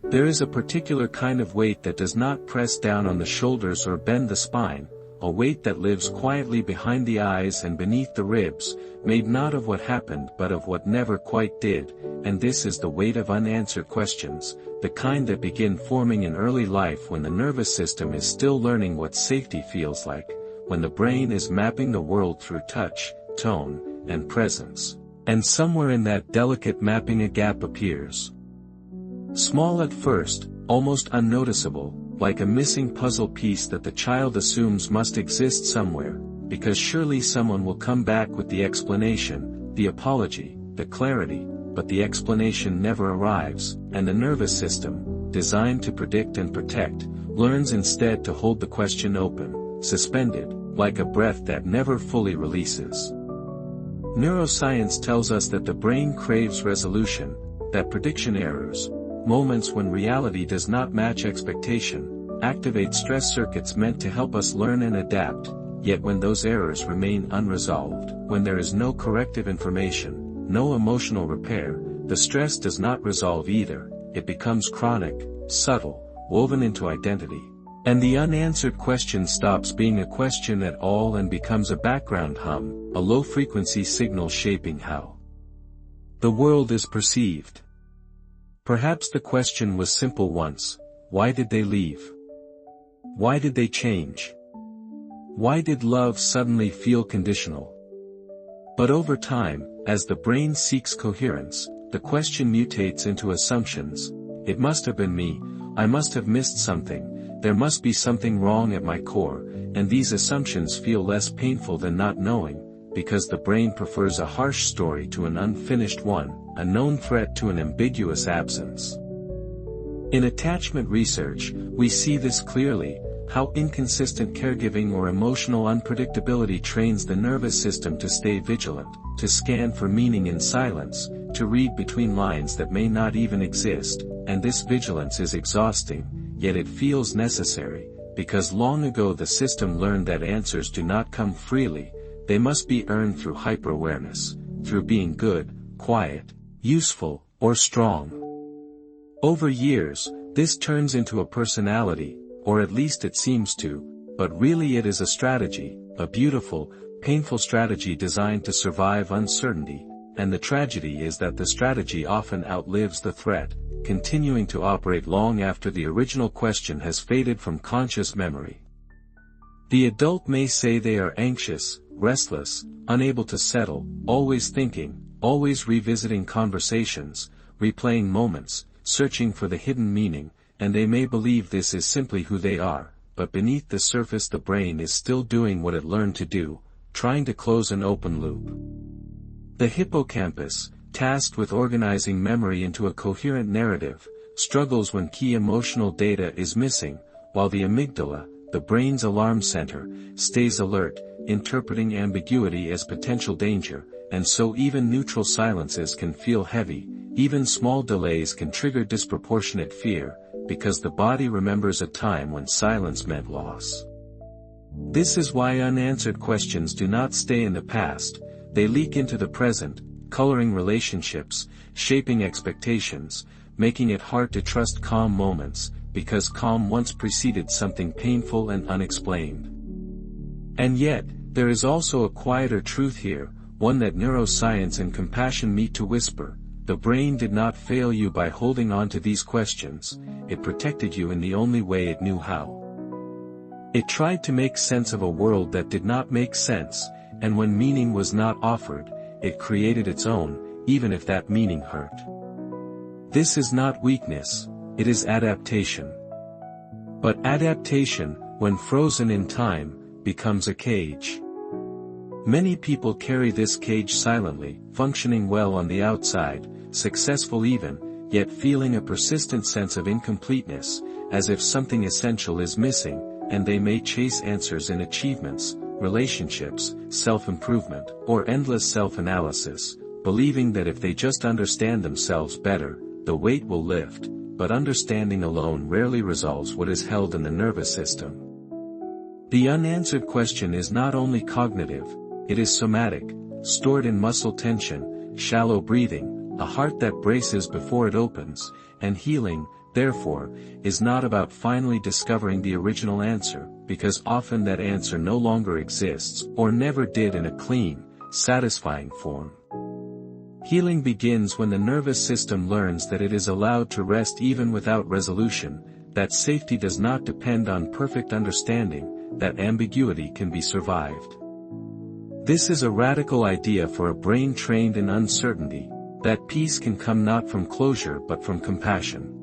There is a particular kind of weight that does not press down on the shoulders or bend the spine, a weight that lives quietly behind the eyes and beneath the ribs, made not of what happened but of what never quite did, and this is the weight of unanswered questions, the kind that begin forming in early life when the nervous system is still learning what safety feels like, when the brain is mapping the world through touch, tone, and presence, and somewhere in that delicate mapping a gap appears. Small at first, almost unnoticeable, like a missing puzzle piece that the child assumes must exist somewhere, because surely someone will come back with the explanation, the apology, the clarity, but the explanation never arrives, and the nervous system, designed to predict and protect, learns instead to hold the question open, suspended, like a breath that never fully releases. Neuroscience tells us that the brain craves resolution, that prediction errors, moments when reality does not match expectation, activate stress circuits meant to help us learn and adapt, yet when those errors remain unresolved, when there is no corrective information, no emotional repair, the stress does not resolve either, it becomes chronic, subtle, woven into identity. And the unanswered question stops being a question at all and becomes a background hum, a low-frequency signal shaping how the world is perceived. Perhaps the question was simple once: why did they leave? Why did they change? Why did love suddenly feel conditional? But over time, as the brain seeks coherence, the question mutates into assumptions. It must have been me, I must have missed something, there must be something wrong at my core, and these assumptions feel less painful than not knowing, because the brain prefers a harsh story to an unfinished one, a known threat to an ambiguous absence. In attachment research, we see this clearly, how inconsistent caregiving or emotional unpredictability trains the nervous system to stay vigilant, to scan for meaning in silence, to read between lines that may not even exist, and this vigilance is exhausting, yet it feels necessary, because long ago the system learned that answers do not come freely, they must be earned through hyper-awareness, through being good, quiet, useful, or strong. Over years, this turns into a personality, or at least it seems to, but really it is a strategy, a beautiful, painful strategy designed to survive uncertainty, and the tragedy is that the strategy often outlives the threat, continuing to operate long after the original question has faded from conscious memory. The adult may say they are anxious, restless, unable to settle, always thinking, always revisiting conversations, replaying moments, searching for the hidden meaning, and they may believe this is simply who they are, but beneath the surface the brain is still doing what it learned to do, trying to close an open loop. The hippocampus, tasked with organizing memory into a coherent narrative, struggles when key emotional data is missing, while the amygdala, the brain's alarm center, stays alert, interpreting ambiguity as potential danger, and so even neutral silences can feel heavy, even small delays can trigger disproportionate fear, because the body remembers a time when silence meant loss. This is why unanswered questions do not stay in the past, they leak into the present, coloring relationships, shaping expectations, making it hard to trust calm moments, because calm once preceded something painful and unexplained. And yet, there is also a quieter truth here, one that neuroscience and compassion meet to whisper: the brain did not fail you by holding on to these questions, it protected you in the only way it knew how. It tried to make sense of a world that did not make sense, and when meaning was not offered, it created its own, even if that meaning hurt. This is not weakness, it is adaptation. But adaptation, when frozen in time, becomes a cage. Many people carry this cage silently, functioning well on the outside, successful even, yet feeling a persistent sense of incompleteness, as if something essential is missing, and they may chase answers in achievements, relationships, self-improvement, or endless self-analysis, believing that if they just understand themselves better, the weight will lift, but understanding alone rarely resolves what is held in the nervous system. The unanswered question is not only cognitive, it is somatic, stored in muscle tension, shallow breathing, a heart that braces before it opens, and healing, therefore, is not about finally discovering the original answer, because often that answer no longer exists, or never did in a clean, satisfying form. Healing begins when the nervous system learns that it is allowed to rest even without resolution, that safety does not depend on perfect understanding, that ambiguity can be survived. This is a radical idea for a brain trained in uncertainty, that peace can come not from closure but from compassion.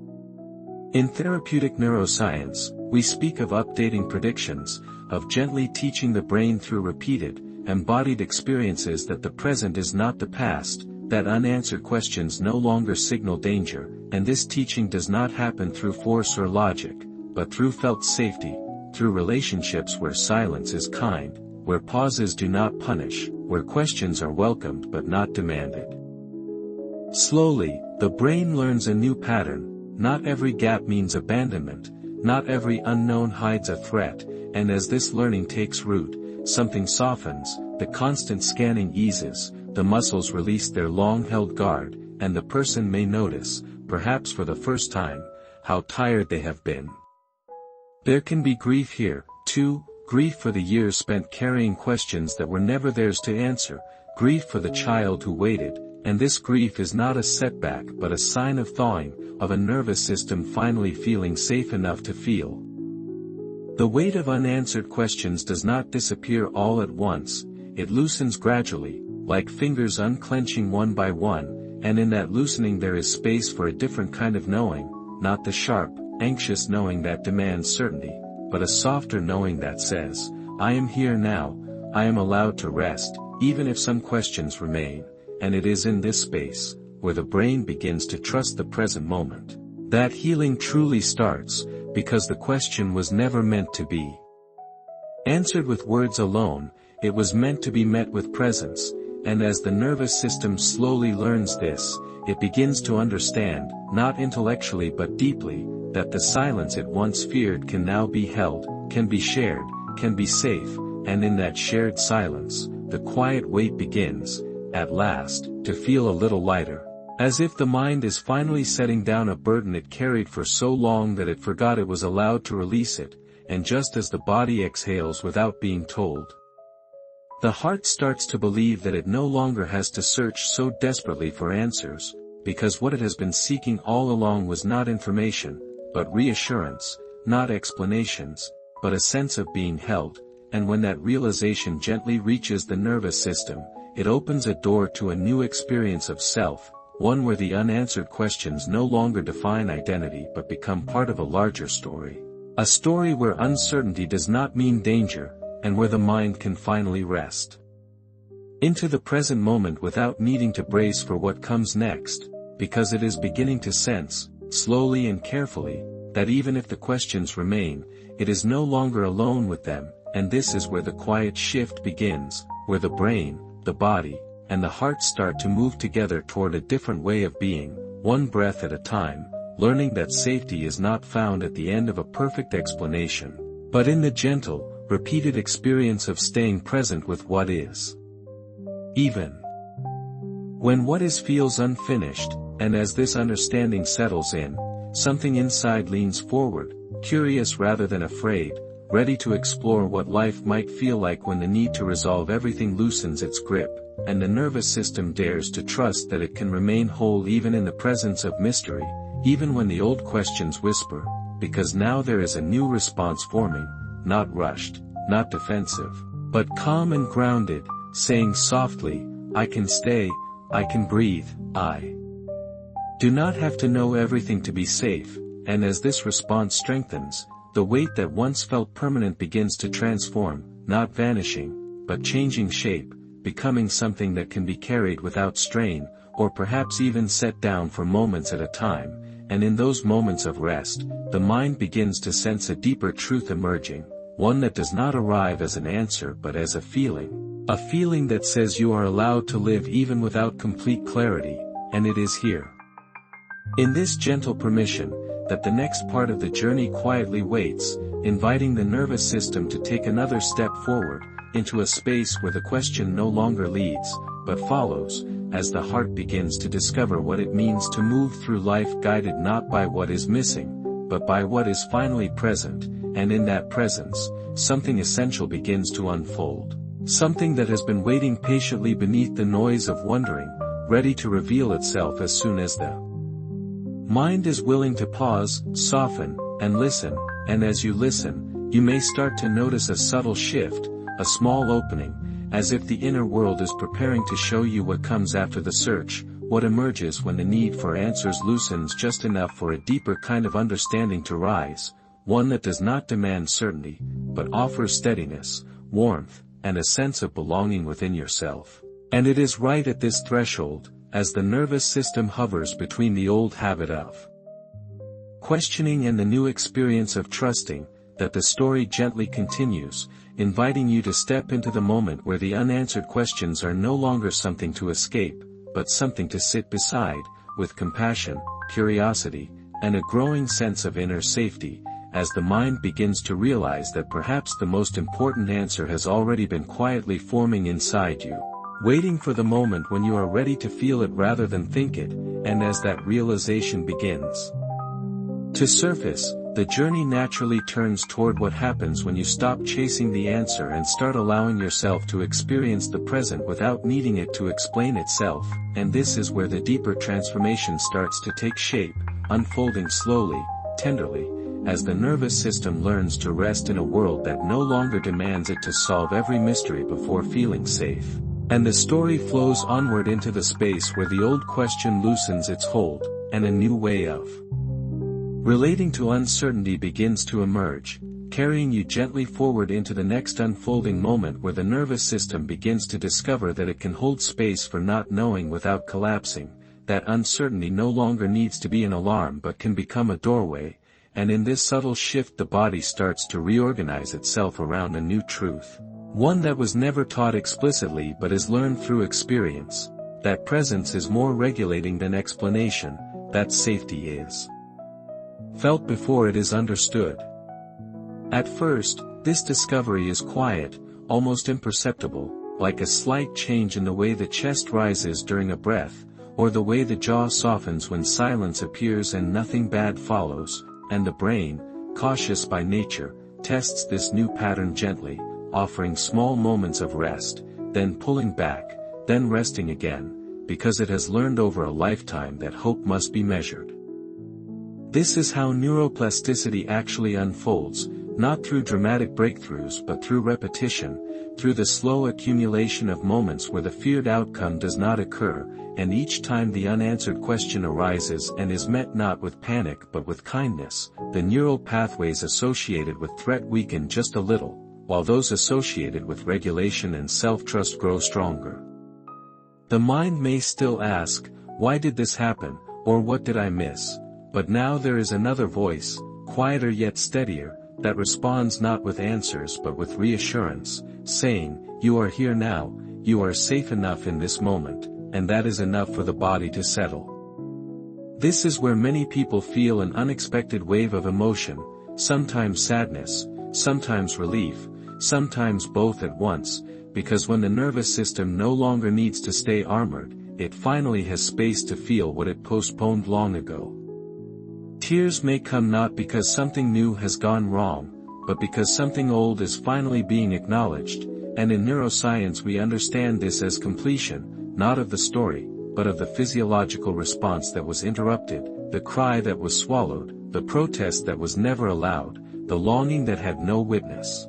In therapeutic neuroscience, we speak of updating predictions, of gently teaching the brain through repeated, embodied experiences that the present is not the past, that unanswered questions no longer signal danger, and this teaching does not happen through force or logic, but through felt safety, through relationships where silence is kind, where pauses do not punish, where questions are welcomed but not demanded. Slowly, the brain learns a new pattern. Not every gap means abandonment, not every unknown hides a threat, and as this learning takes root, something softens, the constant scanning eases, the muscles release their long-held guard, and the person may notice, perhaps for the first time, how tired they have been. There can be grief here, too, grief for the years spent carrying questions that were never theirs to answer, grief for the child who waited, and this grief is not a setback but a sign of thawing, of a nervous system finally feeling safe enough to feel. The weight of unanswered questions does not disappear all at once, it loosens gradually, like fingers unclenching one by one, and in that loosening there is space for a different kind of knowing, not the sharp, anxious knowing that demands certainty, but a softer knowing that says, I am here now, I am allowed to rest, even if some questions remain, and it is in this space, where the brain begins to trust the present moment, that healing truly starts, because the question was never meant to be answered with words alone, it was meant to be met with presence, and as the nervous system slowly learns this, it begins to understand, not intellectually but deeply, that the silence it once feared can now be held, can be shared, can be safe, and in that shared silence, the quiet weight begins, at last, to feel a little lighter. As if the mind is finally setting down a burden it carried for so long that it forgot it was allowed to release it, and just as the body exhales without being told, the heart starts to believe that it no longer has to search so desperately for answers, because what it has been seeking all along was not information, but reassurance, not explanations, but a sense of being held, and when that realization gently reaches the nervous system, it opens a door to a new experience of self, one where the unanswered questions no longer define identity but become part of a larger story. A story where uncertainty does not mean danger, and where the mind can finally rest into the present moment without needing to brace for what comes next, because it is beginning to sense, slowly and carefully, that even if the questions remain, it is no longer alone with them, and this is where the quiet shift begins, where the brain, the body, and the heart start to move together toward a different way of being, one breath at a time, learning that safety is not found at the end of a perfect explanation, but in the gentle, repeated experience of staying present with what is. Even when what is feels unfinished, and as this understanding settles in, something inside leans forward, curious rather than afraid, ready to explore what life might feel like when the need to resolve everything loosens its grip, and the nervous system dares to trust that it can remain whole even in the presence of mystery, even when the old questions whisper, because now there is a new response forming, not rushed, not defensive, but calm and grounded, saying softly, I can stay, I can breathe, I do not have to know everything to be safe, and as this response strengthens, the weight that once felt permanent begins to transform, not vanishing, but changing shape, becoming something that can be carried without strain, or perhaps even set down for moments at a time, and in those moments of rest, the mind begins to sense a deeper truth emerging, one that does not arrive as an answer but as a feeling that says you are allowed to live even without complete clarity, and it is here, in this gentle permission, that the next part of the journey quietly waits, inviting the nervous system to take another step forward, into a space where the question no longer leads, but follows, as the heart begins to discover what it means to move through life guided not by what is missing, but by what is finally present, and in that presence, something essential begins to unfold. Something that has been waiting patiently beneath the noise of wondering, ready to reveal itself as soon as the mind is willing to pause, soften, and listen, and as you listen, you may start to notice a subtle shift, a small opening, as if the inner world is preparing to show you what comes after the search, what emerges when the need for answers loosens just enough for a deeper kind of understanding to rise, one that does not demand certainty, but offers steadiness, warmth, and a sense of belonging within yourself. And it is right at this threshold, as the nervous system hovers between the old habit of questioning and the new experience of trusting, that the story gently continues, inviting you to step into the moment where the unanswered questions are no longer something to escape, but something to sit beside, with compassion, curiosity, and a growing sense of inner safety, as the mind begins to realize that perhaps the most important answer has already been quietly forming inside you, waiting for the moment when you are ready to feel it rather than think it, and as that realization begins to surface, the journey naturally turns toward what happens when you stop chasing the answer and start allowing yourself to experience the present without needing it to explain itself, and this is where the deeper transformation starts to take shape, unfolding slowly, tenderly, as the nervous system learns to rest in a world that no longer demands it to solve every mystery before feeling safe. And the story flows onward into the space where the old question loosens its hold, and a new way of relating to uncertainty begins to emerge, carrying you gently forward into the next unfolding moment where the nervous system begins to discover that it can hold space for not knowing without collapsing, that uncertainty no longer needs to be an alarm but can become a doorway, and in this subtle shift the body starts to reorganize itself around a new truth. One that was never taught explicitly but is learned through experience, that presence is more regulating than explanation, that safety is felt before it is understood. At first, this discovery is quiet, almost imperceptible, like a slight change in the way the chest rises during a breath, or the way the jaw softens when silence appears and nothing bad follows, and the brain, cautious by nature, tests this new pattern gently, offering small moments of rest, then pulling back, then resting again, because it has learned over a lifetime that hope must be measured. This is how neuroplasticity actually unfolds, not through dramatic breakthroughs but through repetition, through the slow accumulation of moments where the feared outcome does not occur, and each time the unanswered question arises and is met not with panic but with kindness, the neural pathways associated with threat weaken just a little, while those associated with regulation and self-trust grow stronger. The mind may still ask, why did this happen, or what did I miss? But now there is another voice, quieter yet steadier, that responds not with answers but with reassurance, saying, you are here now, you are safe enough in this moment, and that is enough for the body to settle. This is where many people feel an unexpected wave of emotion, sometimes sadness, sometimes relief, sometimes both at once, because when the nervous system no longer needs to stay armored, it finally has space to feel what it postponed long ago. Tears may come not because something new has gone wrong, but because something old is finally being acknowledged, and in neuroscience we understand this as completion, not of the story, but of the physiological response that was interrupted, the cry that was swallowed, the protest that was never allowed, the longing that had no witness.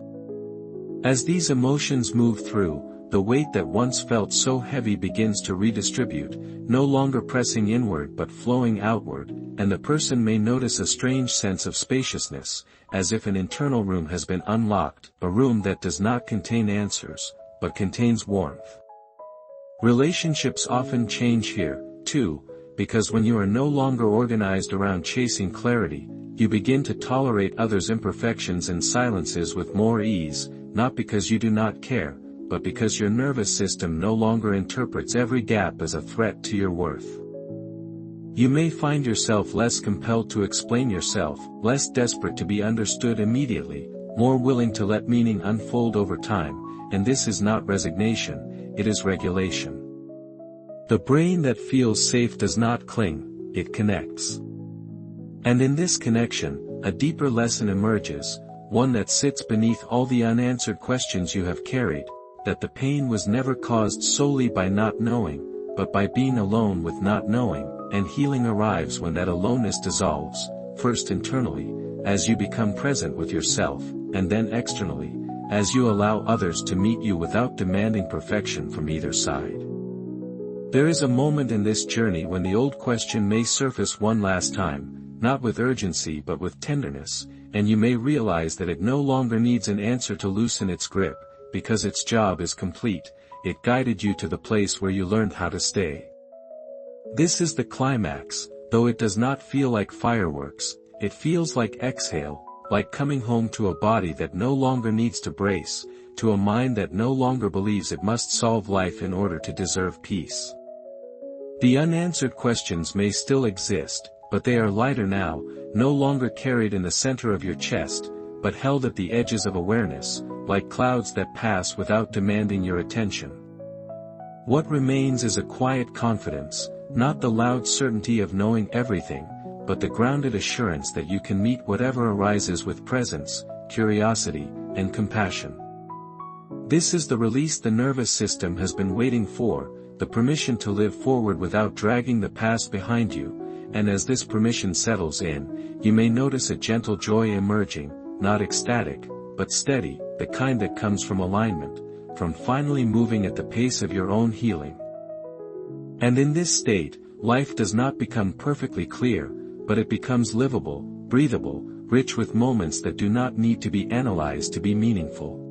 As these emotions move through, the weight that once felt so heavy begins to redistribute, no longer pressing inward but flowing outward, and the person may notice a strange sense of spaciousness, as if an internal room has been unlocked, a room that does not contain answers, but contains warmth. Relationships often change here, too, because when you are no longer organized around chasing clarity, you begin to tolerate others' imperfections and silences with more ease, not because you do not care, but because your nervous system no longer interprets every gap as a threat to your worth. You may find yourself less compelled to explain yourself, less desperate to be understood immediately, more willing to let meaning unfold over time, and this is not resignation, it is regulation. The brain that feels safe does not cling, it connects. And in this connection, a deeper lesson emerges, one that sits beneath all the unanswered questions you have carried, that the pain was never caused solely by not knowing, but by being alone with not knowing, and healing arrives when that aloneness dissolves, first internally, as you become present with yourself, and then externally, as you allow others to meet you without demanding perfection from either side. There is a moment in this journey when the old question may surface one last time, not with urgency but with tenderness, and you may realize that it no longer needs an answer to loosen its grip, because its job is complete. It guided you to the place where you learned how to stay. This is the climax, though it does not feel like fireworks, it feels like exhale, like coming home to a body that no longer needs to brace, to a mind that no longer believes it must solve life in order to deserve peace. The unanswered questions may still exist, but they are lighter now, no longer carried in the center of your chest, but held at the edges of awareness, like clouds that pass without demanding your attention. What remains is a quiet confidence, not the loud certainty of knowing everything, but the grounded assurance that you can meet whatever arises with presence, curiosity, and compassion. This is the release the nervous system has been waiting for, the permission to live forward without dragging the past behind you, and as this permission settles in, you may notice a gentle joy emerging, not ecstatic, but steady, the kind that comes from alignment, from finally moving at the pace of your own healing. And in this state, life does not become perfectly clear, but it becomes livable, breathable, rich with moments that do not need to be analyzed to be meaningful.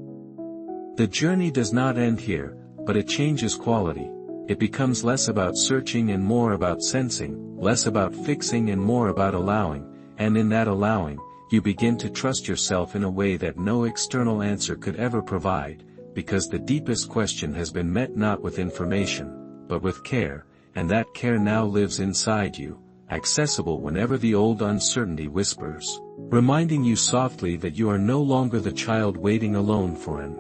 The journey does not end here, but it changes quality. It becomes less about searching and more about sensing, less about fixing and more about allowing, and in that allowing, you begin to trust yourself in a way that no external answer could ever provide, because the deepest question has been met not with information, but with care, and that care now lives inside you, accessible whenever the old uncertainty whispers, reminding you softly that you are no longer the child waiting alone for an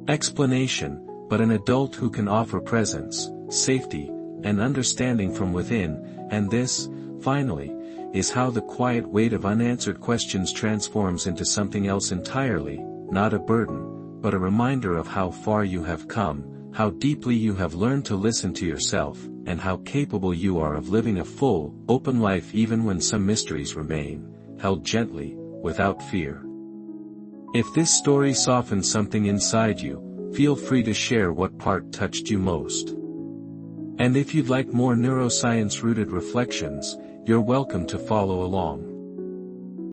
explanation, but an adult who can offer presence, safety, and understanding from within, and this, finally, is how the quiet weight of unanswered questions transforms into something else entirely, not a burden, but a reminder of how far you have come, how deeply you have learned to listen to yourself, and how capable you are of living a full, open life even when some mysteries remain, held gently, without fear. If this story softens something inside you, feel free to share what part touched you most. And if you'd like more neuroscience-rooted reflections, you're welcome to follow along.